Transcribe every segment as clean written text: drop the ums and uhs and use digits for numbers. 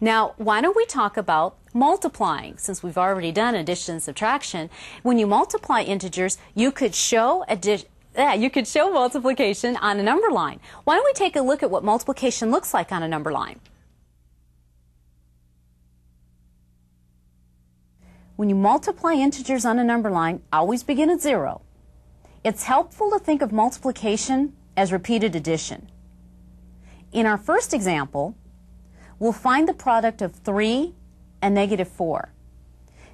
Now, why don't we talk about multiplying? Since we've already done addition and subtraction, when you multiply integers, you could show multiplication on a number line. Why don't we take a look at what multiplication looks like on a number line? When you multiply integers on a number line, always begin at 0. It's helpful to think of multiplication as repeated addition. In our first example, we'll find the product of 3 and negative 4.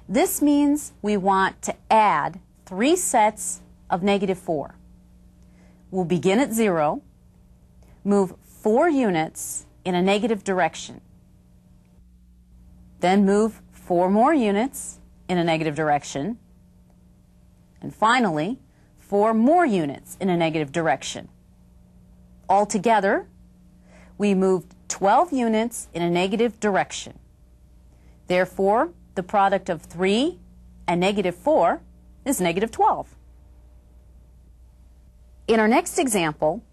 This means we want to add 3 sets of negative 4. We'll begin at 0, move 4 units in a negative direction, then move 4 more units in a negative direction, and finally 4 more units in a negative direction. Altogether, we moved 12 units in a negative direction. Therefore, the product of 3 and negative 4 is negative 12. In our next example,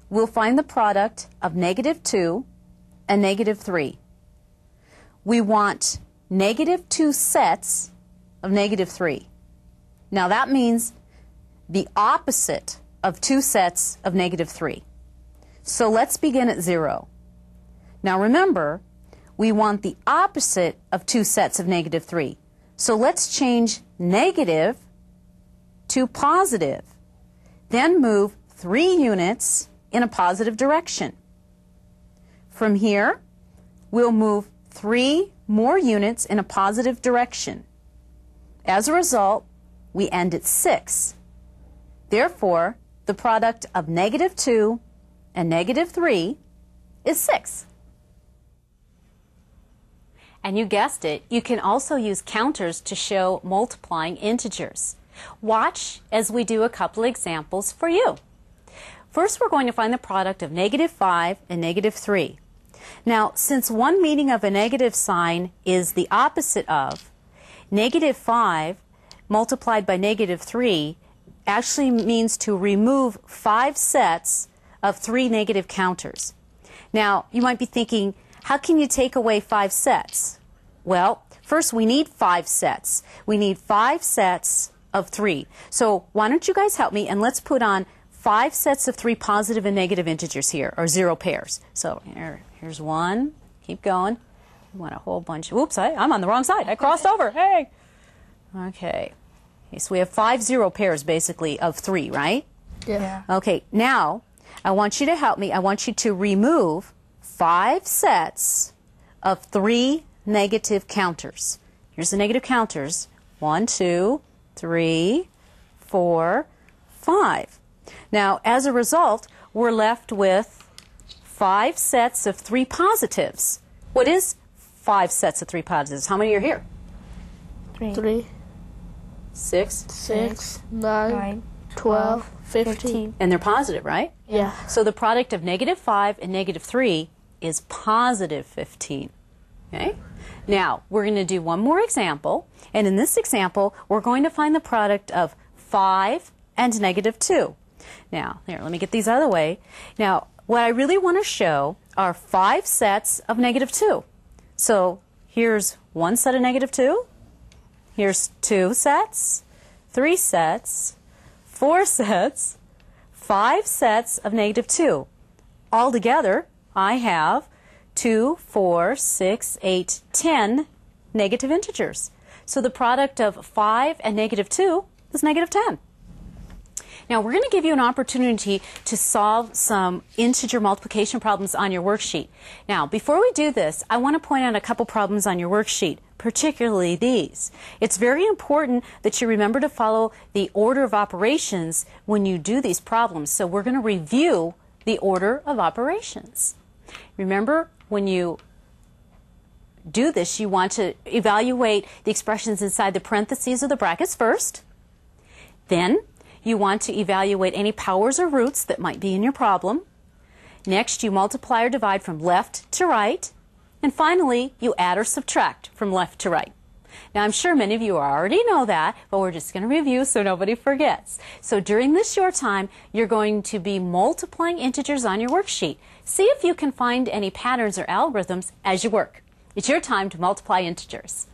we'll find the product of negative 2 and negative 3. We want negative 2 sets of negative 3. Now that means the opposite of 2 sets of negative 3. So let's begin at 0. Now remember, we want the opposite of 2 sets of negative 3. So let's change negative to positive. Then move 3 units in a positive direction. From here, we'll move 3 more units in a positive direction. As a result, we end at 6. Therefore, the product of negative 2 and negative 3 is 6. And you guessed it, you can also use counters to show multiplying integers. Watch as we do a couple examples for you. First, we're going to find the product of negative 5 and negative 3. Now, since one meaning of a negative sign is the opposite of, negative 5 multiplied by negative 3 actually means to remove 5 sets of 3 negative counters. Now, you might be thinking, how can you take away 5 sets? Well, first we need 5 sets. We need 5 sets of 3. So why don't you guys help me and let's put on 5 sets of 3 positive and negative integers here, or 0 pairs. So here's 1. Keep going. We want a whole bunch. Oops, I'm on the wrong side. I crossed over. Hey. Okay. So we have 5 0 pairs basically of 3, right? Yeah. Okay, now I want you to help me. I want you to remove 5 sets of 3 negative counters. Here's the negative counters. 1, 2, 3, 4, 5. Now, as a result, we're left with 5 sets of 3 positives. What is 5 sets of 3 positives? How many are here? 3, 6, 9, 12, 15. And they're positive, right? Yeah. So the product of negative 5 and negative 3 is positive 15. Okay? Now, we're going to do one more example. And in this example, we're going to find the product of 5 and negative 2. Now, here, let me get these out of the way. Now, what I really want to show are 5 sets of negative 2. So here's 1 set of negative 2. Here's 2 sets, 3 sets, 4 sets, 5 sets of negative 2. Altogether, I have 2, 4, 6, 8, 10 negative integers. So the product of 5 and negative 2 is negative 10. Now, we're going to give you an opportunity to solve some integer multiplication problems on your worksheet. Now, before we do this, I want to point out a couple problems on your worksheet, particularly these. It's very important that you remember to follow the order of operations when you do these problems. So we're going to review the order of operations. Remember, when you do this, you want to evaluate the expressions inside the parentheses or the brackets first. Then, you want to evaluate any powers or roots that might be in your problem. Next, you multiply or divide from left to right. And finally, you add or subtract from left to right. Now, I'm sure many of you already know that, but we're just going to review so nobody forgets. So during this short time, you're going to be multiplying integers on your worksheet. See if you can find any patterns or algorithms as you work. It's your time to multiply integers.